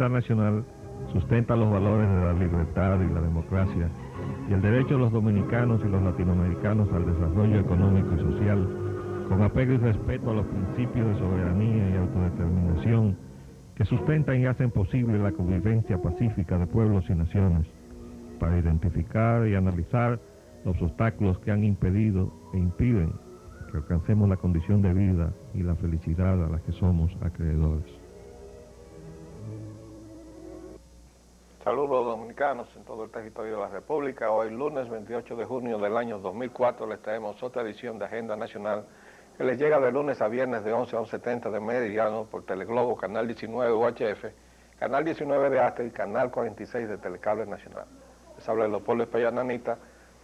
agenda nacional sustenta los valores de la libertad y la democracia y el derecho de los dominicanos y los latinoamericanos al desarrollo económico y social, con apego y respeto a los principios de soberanía y autodeterminación que sustentan y hacen posible la convivencia pacífica de pueblos y naciones, para identificar y analizar los obstáculos que han impedido e impiden que alcancemos la condición de vida y la felicidad a la que somos acreedores. Saludos dominicanos en todo el territorio de la República. Hoy lunes 28 de junio del año 2004 les traemos otra edición de Agenda Nacional que les llega de lunes a viernes de 11 a 11:30 de meridiano por Teleglobo, Canal 19 UHF, Canal 19 de Aster y Canal 46 de Telecable Nacional. Les habla Leopoldo Espella Nanita.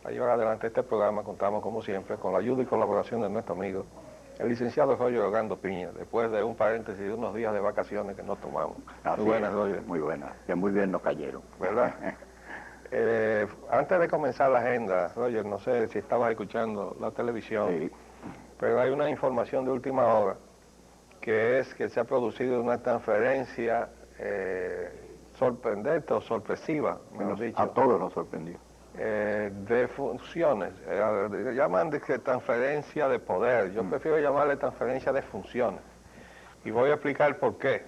Para llevar adelante este programa contamos como siempre con la ayuda y colaboración de nuestro amigo, el licenciado Roger Orlando Piña, después de un paréntesis de unos días de vacaciones que no tomamos. Muy buenas, Roger. Muy buenas, que muy bien nos cayeron. ¿Verdad? Antes de comenzar la agenda, Roger, no sé si estabas escuchando la televisión, sí, pero hay una información de última hora, que es que se ha producido una transferencia sorprendente o sorpresiva, mejor dicho. A todos nos sorprendió. De funciones, llaman de que transferencia de poder, yo prefiero llamarle transferencia de funciones, y voy a explicar por qué.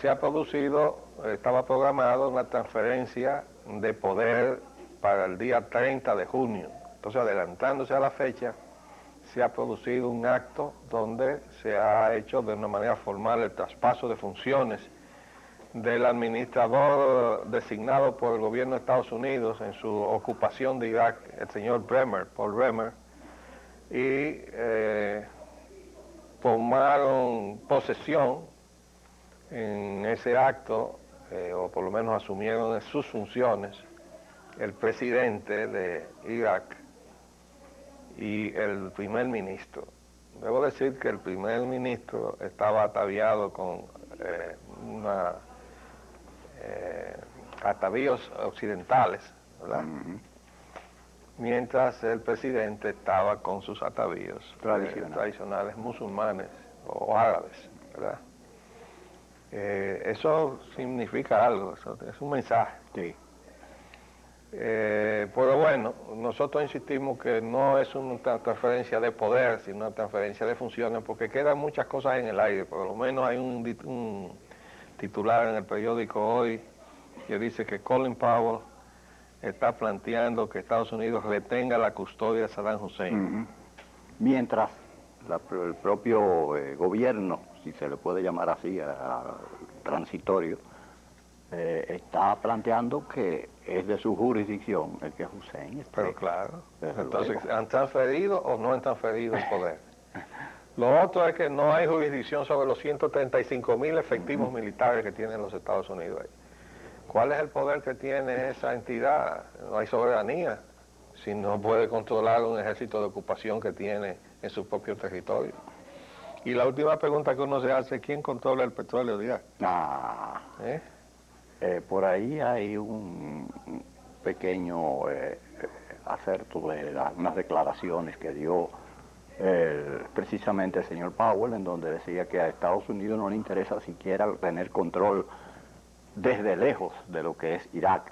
Se ha producido, estaba programado una transferencia de poder para el día 30 de junio, entonces adelantándose a la fecha, se ha producido un acto donde se ha hecho de una manera formal el traspaso de funciones del administrador designado por el gobierno de Estados Unidos en su ocupación de Irak, el señor Bremer, Paul Bremer, y tomaron posesión en ese acto, o por lo menos asumieron sus funciones, el presidente de Irak y el primer ministro. Debo decir que el primer ministro estaba ataviado con atavíos occidentales, ¿verdad? Mientras el presidente estaba con sus atavíos tradicionales musulmanes o árabes, ¿verdad? Eso significa algo, eso es un mensaje. Sí. Pero bueno, nosotros insistimos que no es una transferencia de poder, sino una transferencia de funciones, porque quedan muchas cosas en el aire. Por lo menos hay un titular en el periódico hoy que dice que Colin Powell está planteando que Estados Unidos retenga la custodia de Saddam Hussein. Mientras el propio gobierno, si se le puede llamar así, transitorio, está planteando que es de su jurisdicción el que Hussein esté. Pero claro, entonces, ¿han transferido o no han transferido el poder? Lo otro es que no hay jurisdicción sobre los 135.000 efectivos militares que tienen los Estados Unidos ahí. ¿Cuál es el poder que tiene esa entidad? No hay soberanía si no puede controlar un ejército de ocupación que tiene en su propio territorio. Y la última pregunta que uno se hace, ¿quién controla el petróleo de Irak? Por ahí hay un pequeño acerto de unas declaraciones que dio precisamente el señor Powell, en donde decía que a Estados Unidos no le interesa siquiera tener control desde lejos de lo que es Irak.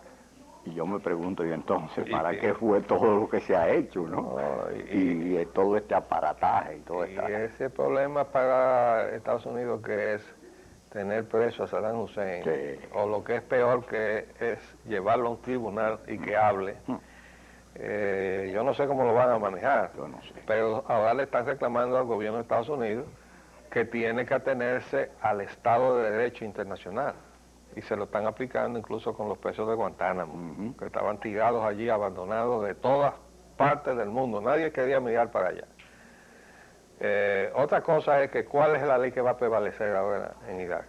Y yo me pregunto, y entonces, ¿para qué fue todo lo que se ha hecho, no? Y todo este aparataje y todo esto. Y ese problema para Estados Unidos, que es tener preso a Saddam Hussein, sí, o lo que es peor, que es llevarlo a un tribunal y que hable. Yo no sé cómo lo van a manejar, yo no sé, pero ahora le están reclamando al gobierno de Estados Unidos que tiene que atenerse al Estado de Derecho internacional, y se lo están aplicando incluso con los presos de Guantánamo, que estaban tirados allí, abandonados de todas partes del mundo, nadie quería mirar para allá. Otra cosa es que ¿cuál es la ley que va a prevalecer ahora en Irak?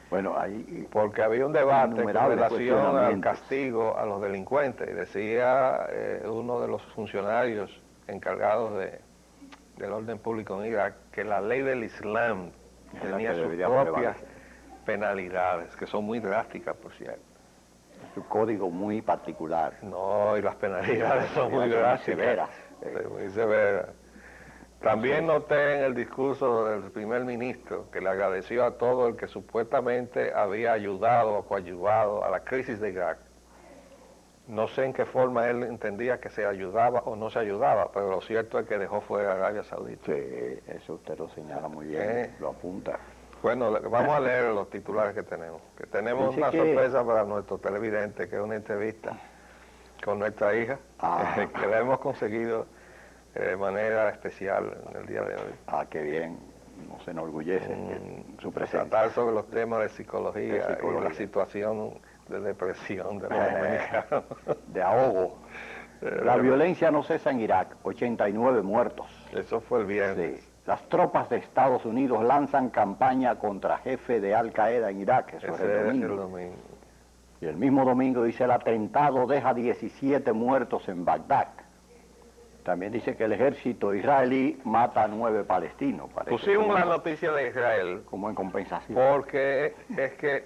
Bueno, ahí porque había un debate con relación al castigo a los delincuentes, y decía uno de los funcionarios encargados del orden público en Irak que la ley del Islam tenía sus propias penalidades, que son muy drásticas, por cierto. Su código muy particular. No, y las penalidades son muy drásticas, severas. Muy severas. También noté en el discurso del primer ministro que le agradeció a todo el que supuestamente había ayudado o coadyuvado a la crisis de Irak. No sé en qué forma él entendía que se ayudaba o no se ayudaba, pero lo cierto es que dejó fuera a Arabia Saudita. Sí, eso usted lo señala muy bien, lo apunta. Bueno, vamos a leer los titulares que tenemos. Que tenemos Dice una que... sorpresa para nuestro televidente, que es una entrevista con nuestra hija, que la hemos conseguido de manera especial en el día de hoy. Ah, qué bien, nos enorgullece su presencia. Tratar sobre los temas de psicología y la situación de depresión de los dominicanos. De ahogo. La violencia no cesa en Irak, 89 muertos. Eso fue el viernes. Sí. Las tropas de Estados Unidos lanzan campaña contra jefe de Al Qaeda en Irak, eso es el domingo. Y el mismo domingo dice el atentado deja 17 muertos en Bagdad. También dice que el ejército israelí mata a 9 palestinos. Pusimos la noticia de Israel como en compensación. Porque es que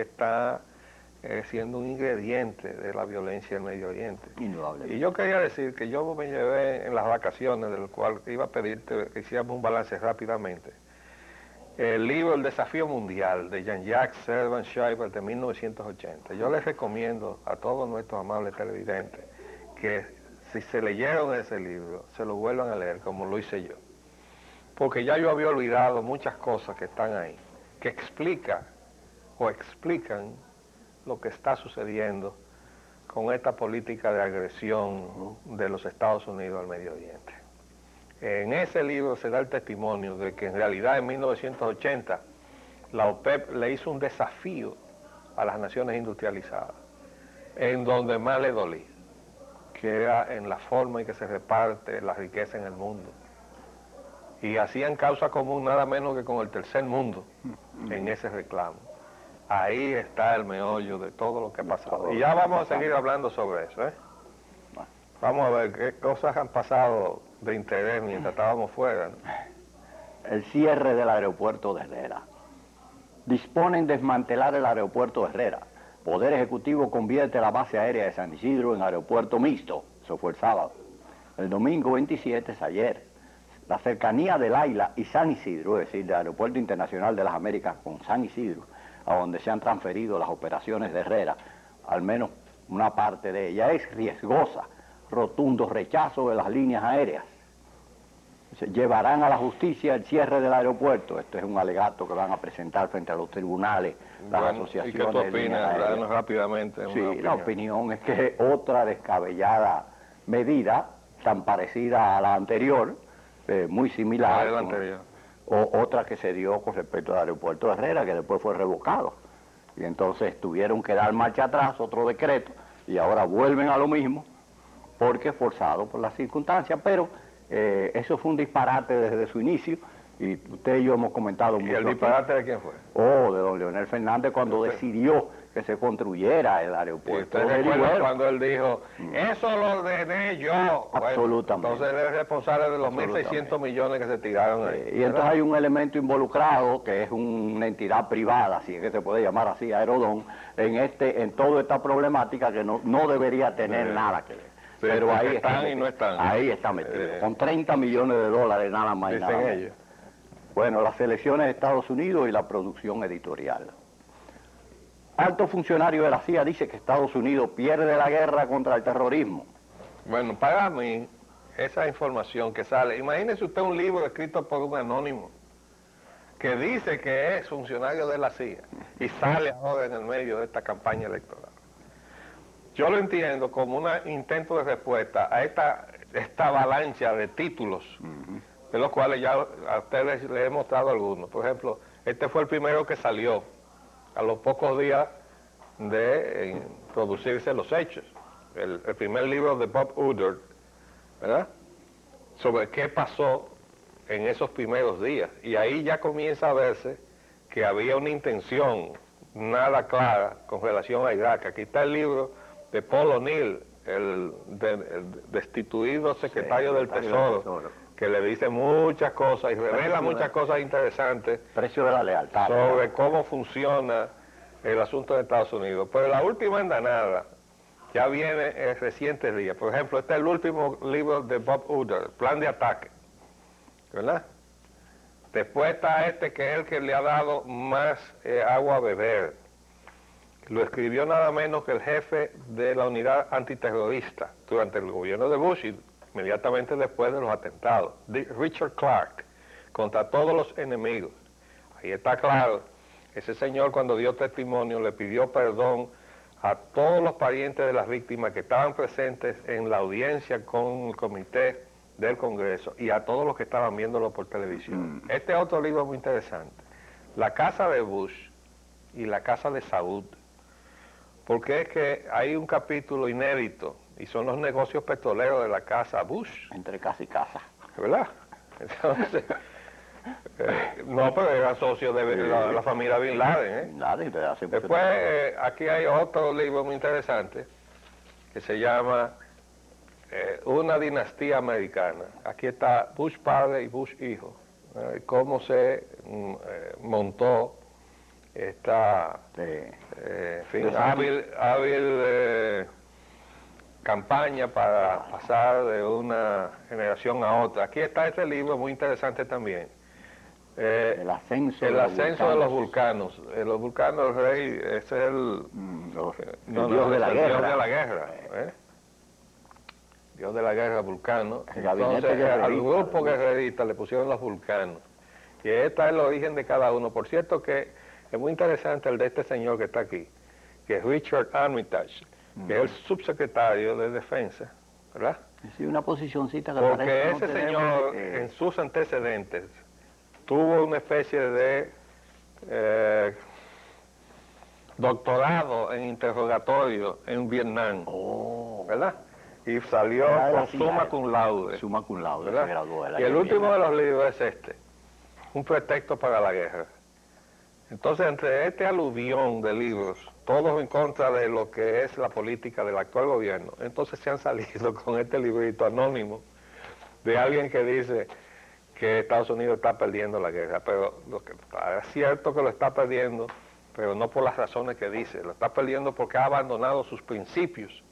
está siendo un ingrediente de la violencia en Medio Oriente. Indudablemente. Y yo quería decir que yo me llevé en las vacaciones, del cual iba a pedirte que hiciéramos un balance rápidamente, el libro El Desafío Mundial de Jean-Jacques Servan Schreiber de 1980. Yo les recomiendo a todos nuestros amables televidentes que si se leyeron ese libro, se lo vuelvan a leer como lo hice yo. Porque ya yo había olvidado muchas cosas que están ahí, que explican lo que está sucediendo con esta política de agresión de los Estados Unidos al Medio Oriente. En ese libro se da el testimonio de que en realidad en 1980 la OPEP le hizo un desafío a las naciones industrializadas, en donde más le dolía, que era en la forma en que se reparte la riqueza en el mundo. Y hacían causa común nada menos que con el tercer mundo en ese reclamo. Ahí está el meollo de todo lo que ha pasado. Y ya vamos a seguir hablando sobre eso, ¿eh? Vamos a ver qué cosas han pasado de interés mientras estábamos fuera, ¿no? El cierre del aeropuerto de Herrera. Disponen desmantelar el aeropuerto de Herrera. Poder Ejecutivo convierte la base aérea de San Isidro en aeropuerto mixto. Eso fue el sábado. El domingo 27 es ayer. La cercanía del Aila y San Isidro, es decir, del Aeropuerto Internacional de las Américas con San Isidro, a donde se han transferido las operaciones de Herrera, al menos una parte de ella, es riesgosa. Rotundo rechazo de las líneas aéreas. Se llevarán a la justicia el cierre del aeropuerto. Esto es un alegato que van a presentar frente a los tribunales, las asociaciones. ¿Y qué tú opinas? Danos rápidamente una opinión. La opinión es que otra descabellada medida, tan parecida a la anterior, muy similar. La anterior. O otra que se dio con respecto al aeropuerto de Herrera, que después fue revocado. Y entonces tuvieron que dar marcha atrás, otro decreto, y ahora vuelven a lo mismo, porque forzado por las circunstancias, pero eso fue un disparate desde su inicio, y usted y yo hemos comentado mucho. ¿Y el disparate de quién fue? De don Leonel Fernández cuando decidió que se construyera el aeropuerto. ¿Usted recuerda cuando él dijo, eso lo ordené yo? Absolutamente. Bueno, entonces él es responsable de los 1.600 millones que se tiraron ahí. Y entonces hay un elemento involucrado, que es una entidad privada, si es que se puede llamar así, Aerodón, en toda esta problemática que no debería tener nada que ver. Sí, pero ahí están y no están. Ahí está metido, con 30 millones de dólares nada más y nada menos. Ellos. Bueno, las elecciones de Estados Unidos y la producción editorial. Alto funcionario de la CIA dice que Estados Unidos pierde la guerra contra el terrorismo. Bueno, para mí, esa información que sale, imagínese usted un libro escrito por un anónimo que dice que es funcionario de la CIA y sale ahora en el medio de esta campaña electoral. Yo lo entiendo como un intento de respuesta a esta avalancha de títulos, de los cuales ya a ustedes les he mostrado algunos. Por ejemplo, este fue el primero que salió a los pocos días de producirse los hechos. El primer libro de Bob Woodward, ¿verdad? Sobre qué pasó en esos primeros días. Y ahí ya comienza a verse que había una intención nada clara con relación a Irak. Aquí está el libro de Paul O'Neill, el destituido secretario del Tesoro, que le dice muchas cosas y revela muchas cosas interesantes. Precio de la lealtad. Sobre cómo funciona el asunto de Estados Unidos. Pero la última andanada ya viene en recientes días. Por ejemplo, este es el último libro de Bob Uder, Plan de Ataque, ¿verdad? Después está este que es el que le ha dado más agua a beber. Lo escribió nada menos que el jefe de la unidad antiterrorista durante el gobierno de Bush y inmediatamente después de los atentados, Richard Clark, contra todos los enemigos. Ahí está claro, ese señor cuando dio testimonio le pidió perdón a todos los parientes de las víctimas que estaban presentes en la audiencia con el comité del Congreso y a todos los que estaban viéndolo por televisión. Este es otro libro muy interesante, La casa de Bush y la casa de Saud, porque es que hay un capítulo inédito y son los negocios petroleros de la casa Bush. Entre casa y casa. ¿Verdad? Entonces, no, pero era socio de la familia Bin Laden. Bin Laden, desde hace mucho Después, tiempo. aquí hay otro libro muy interesante que se llama Una dinastía americana. Aquí está Bush padre y Bush hijo. Cómo se montó esta hábil campaña para pasar de una generación a otra. Aquí está este libro muy interesante también. El ascenso de los vulcanos. Los vulcanos, el rey, ese es el dios de la guerra. Dios de la guerra. Dios de la guerra, Vulcano. Entonces, al grupo guerrerista le pusieron los vulcanos. Y este es el origen de cada uno. Por cierto que es muy interesante el de este señor que está aquí, que es Richard Armitage, que es el subsecretario de Defensa, ¿verdad? Sí, una posicioncita que porque ese señor, en sus antecedentes, tuvo una especie de doctorado en interrogatorio en Vietnam, ¿verdad? Y salió con summa cum laude. Summa cum laude, ¿verdad? se graduó de la Y el último Vietnam. de los libros es este, Un pretexto para la guerra. Entonces, entre este aluvión de libros, todos en contra de lo que es la política del actual gobierno, entonces se han salido con este librito anónimo de alguien que dice que Estados Unidos está perdiendo la guerra, pero es cierto que lo está perdiendo, pero no por las razones que dice, lo está perdiendo porque ha abandonado sus principios.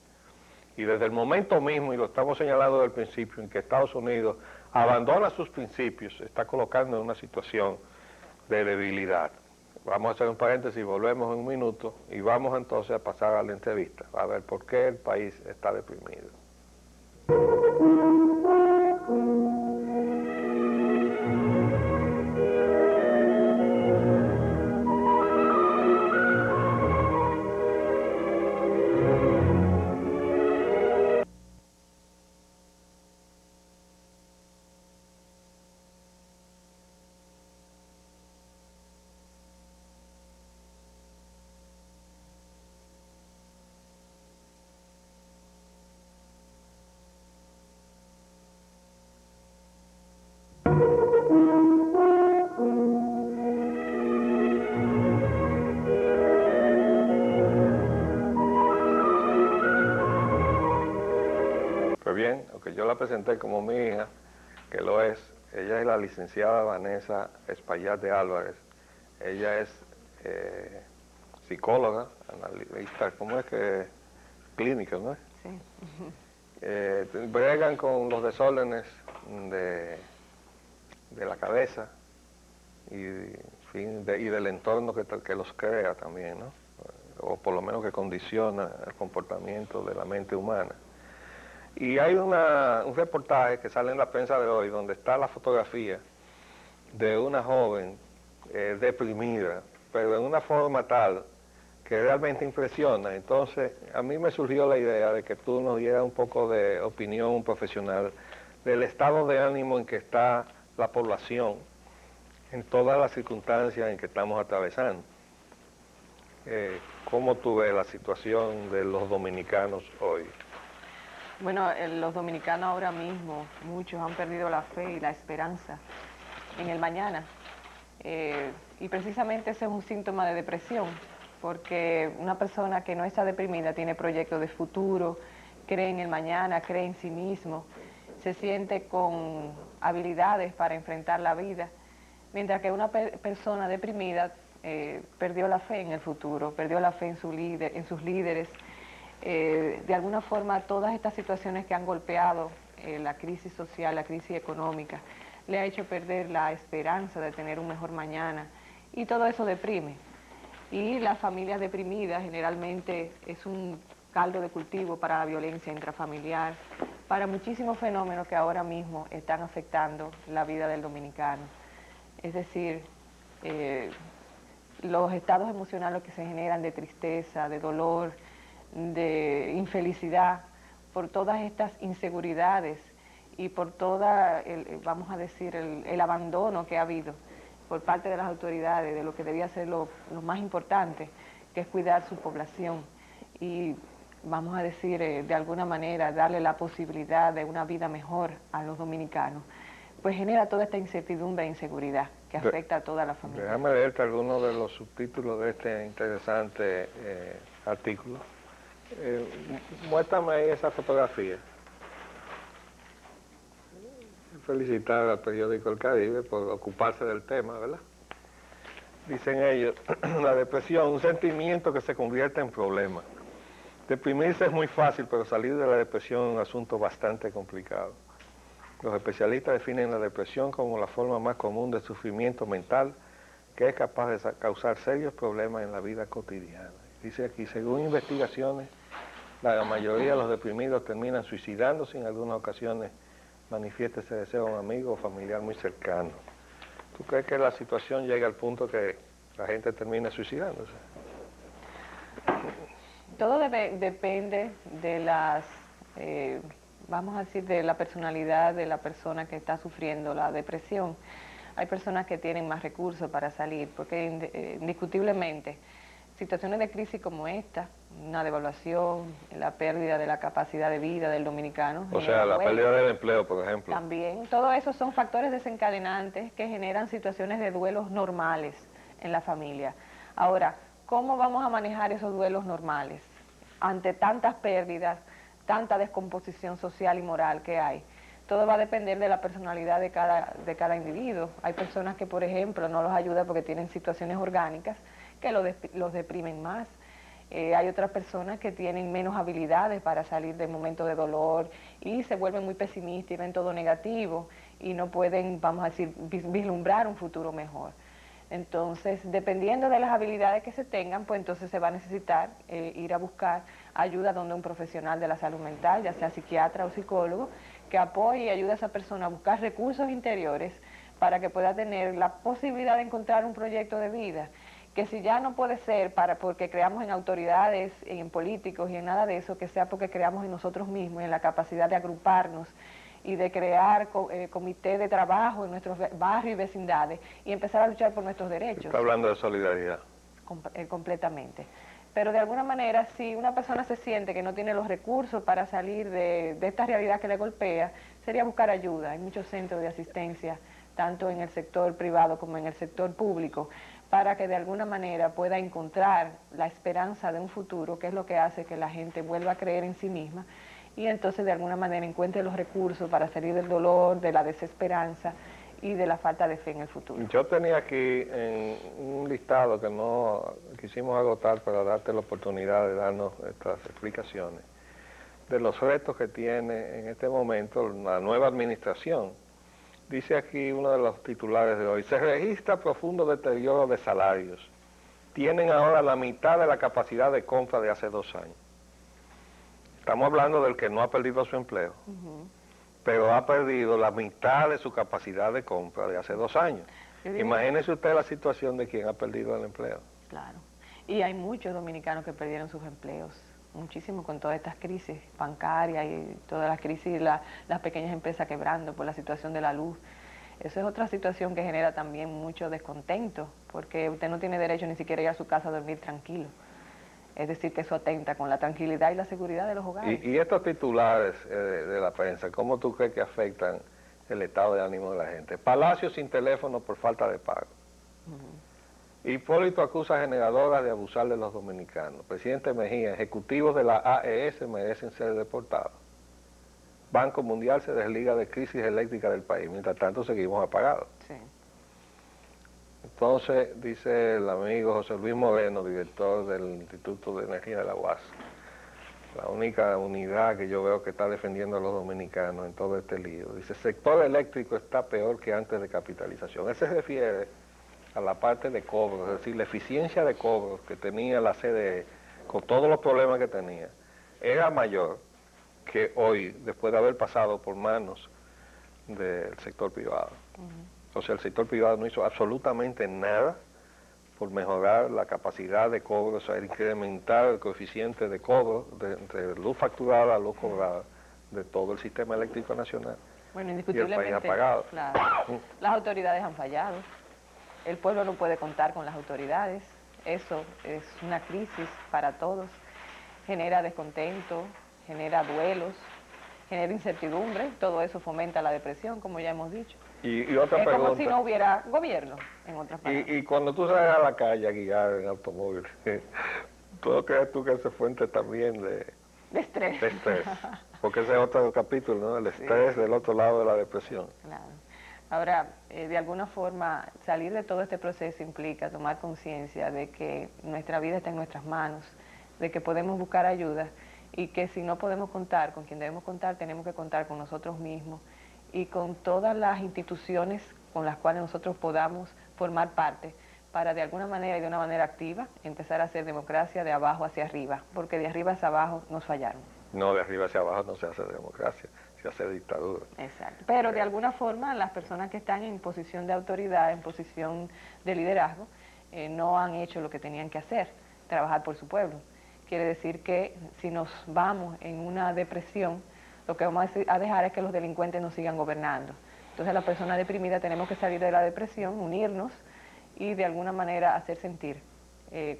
Y desde el momento mismo, y lo estamos señalando desde el principio, en que Estados Unidos abandona sus principios, se está colocando en una situación de debilidad. Vamos a hacer un paréntesis, volvemos en un minuto y vamos entonces a pasar a la entrevista, a ver por qué el país está deprimido. Pues bien, aunque yo la presenté como mi hija, que lo es, ella es la licenciada Vanessa Espaillat de Álvarez. Ella es psicóloga, analista, ¿cómo es que? Clínica, ¿no es? Sí. Bregan con los desórdenes de la cabeza y, y del entorno que los crea también, ¿no? O por lo menos que condiciona el comportamiento de la mente humana. Y hay un reportaje que sale en la prensa de hoy donde está la fotografía de una joven deprimida, pero en una forma tal que realmente impresiona. Entonces, a mí me surgió la idea de que tú nos dieras un poco de opinión profesional del estado de ánimo en que está la población en todas las circunstancias en que estamos atravesando. ¿Cómo tú ves la situación de los dominicanos hoy? Bueno, los dominicanos ahora mismo, muchos han perdido la fe y la esperanza en el mañana. Y precisamente ese es un síntoma de depresión, porque una persona que no está deprimida tiene proyectos de futuro, cree en el mañana, cree en sí mismo, se siente con habilidades para enfrentar la vida, mientras que una persona deprimida perdió la fe en el futuro, perdió la fe en sus líderes, De alguna forma, todas estas situaciones que han golpeado la crisis social, la crisis económica, le ha hecho perder la esperanza de tener un mejor mañana, y todo eso deprime. Y las familias deprimidas generalmente es un caldo de cultivo para la violencia intrafamiliar, para muchísimos fenómenos que ahora mismo están afectando la vida del dominicano. Es decir, los estados emocionales que se generan de tristeza, de dolor, de infelicidad, por todas estas inseguridades y por toda, vamos a decir, el abandono que ha habido por parte de las autoridades de lo que debía ser lo más importante, que es cuidar su población y, vamos a decir, de alguna manera darle la posibilidad de una vida mejor a los dominicanos, pues genera toda esta incertidumbre e inseguridad que afecta a toda la familia. Déjame leerte algunos de los subtítulos de este interesante artículo. Muéstrame ahí esa fotografía. Felicitar al periódico El Caribe por ocuparse del tema, ¿verdad? Dicen ellos, la depresión, un sentimiento que se convierte en problema. Deprimirse es muy fácil, pero salir de la depresión es un asunto bastante complicado. Los especialistas definen la depresión como la forma más común de sufrimiento mental que es capaz de causar serios problemas en la vida cotidiana. Dice aquí, según investigaciones, la mayoría de los deprimidos terminan suicidándose, en algunas ocasiones manifiesta ese deseo a un amigo o familiar muy cercano. ¿Tú crees que la situación llega al punto que la gente termine suicidándose? Todo depende de las, vamos a decir, de la personalidad de la persona que está sufriendo la depresión. Hay personas que tienen más recursos para salir, porque indiscutiblemente situaciones de crisis como esta, una devaluación, la pérdida de la capacidad de vida del dominicano. O sea, la pérdida del empleo, por ejemplo. También, todo eso son factores desencadenantes que generan situaciones de duelos normales en la familia. Ahora, ¿cómo vamos a manejar esos duelos normales ante tantas pérdidas, tanta descomposición social y moral que hay? Todo va a depender de la personalidad de cada individuo. Hay personas que, por ejemplo, no los ayuda porque tienen situaciones orgánicas que los deprimen más. Hay otras personas que tienen menos habilidades para salir de momentos de dolor y se vuelven muy pesimistas y ven todo negativo y no pueden, vamos a decir, vislumbrar un futuro mejor. Entonces, dependiendo de las habilidades que se tengan, pues entonces se va a necesitar ir a buscar ayuda donde un profesional de la salud mental, ya sea psiquiatra o psicólogo, que apoye y ayude a esa persona a buscar recursos interiores para que pueda tener la posibilidad de encontrar un proyecto de vida, que si ya no puede ser porque creamos en autoridades, en políticos y en nada de eso, que sea porque creamos en nosotros mismos, en la capacidad de agruparnos y de crear comités de trabajo en nuestros barrios y vecindades y empezar a luchar por nuestros derechos. Está hablando de solidaridad. Completamente. Pero de alguna manera, si una persona se siente que no tiene los recursos para salir de esta realidad que le golpea, sería buscar ayuda. Hay muchos centros de asistencia, tanto en el sector privado como en el sector público, para que de alguna manera pueda encontrar la esperanza de un futuro, que es lo que hace que la gente vuelva a creer en sí misma, y entonces de alguna manera encuentre los recursos para salir del dolor, de la desesperanza y de la falta de fe en el futuro. Yo tenía aquí un listado que no quisimos agotar para darte la oportunidad de darnos estas explicaciones, de los retos que tiene en este momento la nueva administración. Dice aquí uno de los titulares de hoy, se registra profundo deterioro de salarios. Tienen ahora la mitad de la capacidad de compra de hace 2 años. Estamos hablando del que no ha perdido su empleo, pero ha perdido la mitad de su capacidad de compra de hace 2 años. Imagínese usted la situación de quien ha perdido el empleo. Claro. Y hay muchos dominicanos que perdieron sus empleos, muchísimo con todas estas crisis bancarias y todas las crisis, las pequeñas empresas quebrando por la situación de la luz. Eso es otra situación que genera también mucho descontento, porque usted no tiene derecho ni siquiera a ir a su casa a dormir tranquilo. Es decir, que eso atenta con la tranquilidad y la seguridad de los hogares. Y estos titulares de la prensa, ¿cómo tú crees que afectan el estado de ánimo de la gente? Palacio sin teléfono por falta de pago. Hipólito acusa a generadoras de abusar de los dominicanos. Presidente Mejía, ejecutivos de la AES merecen ser deportados. Banco Mundial se desliga de crisis eléctrica del país. Mientras tanto, seguimos apagados. Sí. Entonces, dice el amigo José Luis Moreno, director del Instituto de Energía de la UAS, la única unidad que yo veo que está defendiendo a los dominicanos en todo este lío. Dice, el sector eléctrico está peor que antes de capitalización. Eso se refiere a la parte de cobro, es decir, la eficiencia de cobro que tenía la CDE, con todos los problemas que tenía, era mayor que hoy, después de haber pasado por manos del sector privado. O sea, el sector privado no hizo absolutamente nada por mejorar la capacidad de cobro, o sea, incrementar el coeficiente de cobro entre luz facturada a luz cobrada de todo el sistema eléctrico nacional. Bueno, Y el indiscutiblemente, país apagado. claro, las autoridades han fallado, el pueblo no puede contar con las autoridades, eso es una crisis para todos, genera descontento, genera duelos, genera incertidumbre, todo eso fomenta la depresión, como ya hemos dicho. Y otra Es pregunta. como si no hubiera gobierno, en otras palabras. Y cuando tú sales a la calle a guiar en automóvil, ¿tú no crees tú que esa fuente también De estrés. de estrés? Porque ese es otro capítulo, ¿no? El estrés del otro lado de la depresión. Claro. Ahora, de alguna forma, salir de todo este proceso implica tomar conciencia de que nuestra vida está en nuestras manos, de que podemos buscar ayuda y que si no podemos contar con quien debemos contar, tenemos que contar con nosotros mismos y con todas las instituciones con las cuales nosotros podamos formar parte para de alguna manera y de una manera activa empezar a hacer democracia de abajo hacia arriba, porque de arriba hacia abajo nos fallaron. No, de arriba hacia abajo no se hace democracia, se hace dictadura. Exacto. Pero de alguna forma las personas que están en posición de autoridad, en posición de liderazgo, no han hecho lo que tenían que hacer, trabajar por su pueblo. Quiere decir que si nos vamos en una depresión, lo que vamos a dejar es que los delincuentes nos sigan gobernando. Entonces las personas deprimidas tenemos que salir de la depresión, unirnos y de alguna manera hacer sentir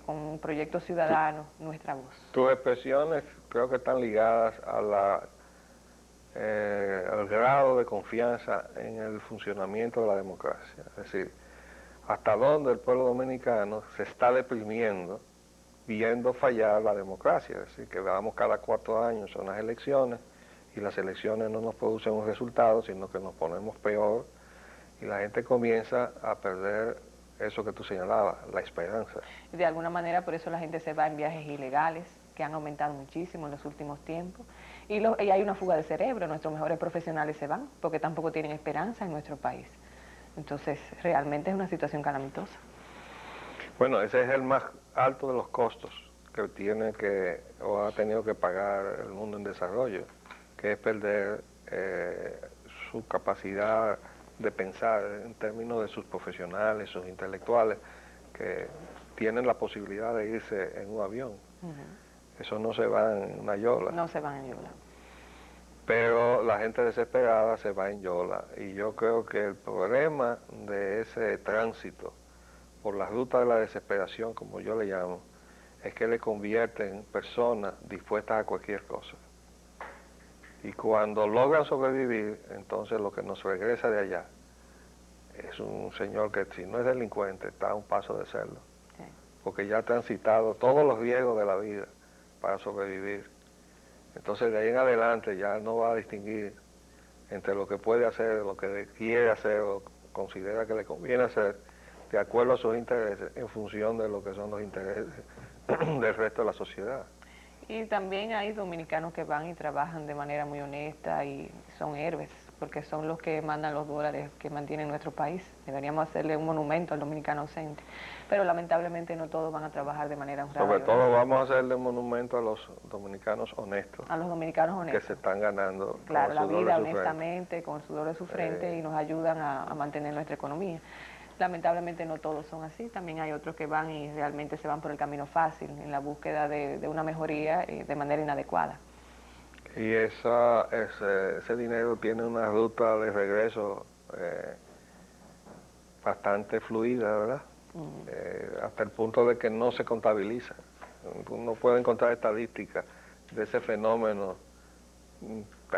con un proyecto ciudadano nuestra voz. Tus expresiones creo que están ligadas a al grado de confianza en el funcionamiento de la democracia. Es decir, hasta dónde el pueblo dominicano se está deprimiendo viendo fallar la democracia. Es decir, que vamos cada 4 años a unas elecciones y las elecciones no nos producen un resultado, sino que nos ponemos peor y la gente comienza a perder eso que tú señalabas, la esperanza. De alguna manera por eso la gente se va en viajes ilegales, que han aumentado muchísimo en los últimos tiempos, y hay una fuga de cerebro, nuestros mejores profesionales se van, porque tampoco tienen esperanza en nuestro país. Entonces, realmente es una situación calamitosa. Bueno, ese es el más alto de los costos que tiene que, o ha tenido que pagar el mundo en desarrollo, que es perder su capacidad de pensar en términos de sus profesionales, sus intelectuales, que tienen la posibilidad de irse en un avión. Eso no se va en una yola. No se van en yola. Pero la gente desesperada se va en yola. Y yo creo que el problema de ese tránsito por la ruta de la desesperación, como yo le llamo, es que le convierte en personas dispuestas a cualquier cosa. Y cuando logran sobrevivir, entonces lo que nos regresa de allá es un señor que si no es delincuente está a un paso de serlo. Sí. Porque ya ha transitado todos los riesgos de la vida para sobrevivir. Entonces de ahí en adelante ya no va a distinguir entre lo que puede hacer, lo que quiere hacer o considera que le conviene hacer, de acuerdo a sus intereses, en función de lo que son los intereses del resto de la sociedad. Y también hay dominicanos que van y trabajan de manera muy honesta y son héroes, porque son los que mandan los dólares que mantienen nuestro país. Deberíamos hacerle un monumento al dominicano ausente. Pero lamentablemente no todos van a trabajar de manera honrada. Sobre todo vamos a hacerle un monumento a los dominicanos honestos. A los dominicanos honestos. Que se están ganando. Claro, la vida honestamente, con el sudor de su frente y nos ayudan a mantener nuestra economía. Lamentablemente no todos son así, también hay otros que van y realmente se van por el camino fácil, en la búsqueda de una mejoría de manera inadecuada. Y ese dinero tiene una ruta de regreso bastante fluida, ¿verdad? Hasta el punto de que no se contabiliza. Uno puede encontrar estadísticas de ese fenómeno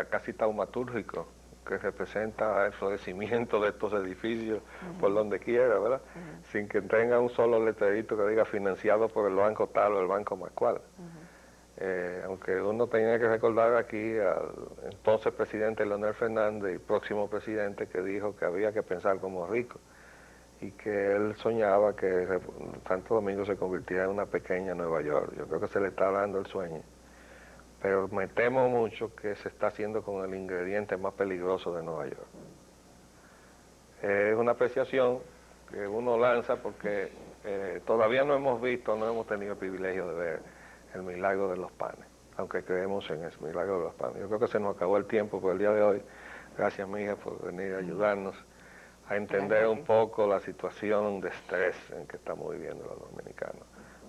casi taumatúrgico, que representa el florecimiento de estos edificios por donde quiera, ¿verdad? Sin que tenga un solo letrerito que diga financiado por el banco tal o el banco más cual. Aunque uno tenía que recordar aquí al entonces presidente Leonel Fernández y próximo presidente que dijo que había que pensar como rico y que él soñaba que Santo Domingo se convirtiera en una pequeña Nueva York. Yo creo que se le está dando el sueño, pero me temo mucho que se está haciendo con el ingrediente más peligroso de Nueva York. Es una apreciación que uno lanza porque todavía no hemos tenido el privilegio de ver el milagro de los panes, aunque creemos en el milagro de los panes. Yo creo que se nos acabó el tiempo por el día de hoy. Gracias, mija, por venir a ayudarnos a entender un poco la situación de estrés en que estamos viviendo los dominicanos.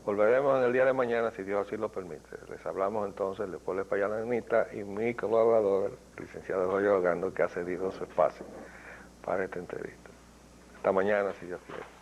Volveremos en el día de mañana, si Dios así lo permite. Les hablamos entonces Leopoldo Payalanita y mi colaborador, el licenciado Roger Ogando, que ha cedido su espacio para esta entrevista. Hasta mañana, si Dios quiere.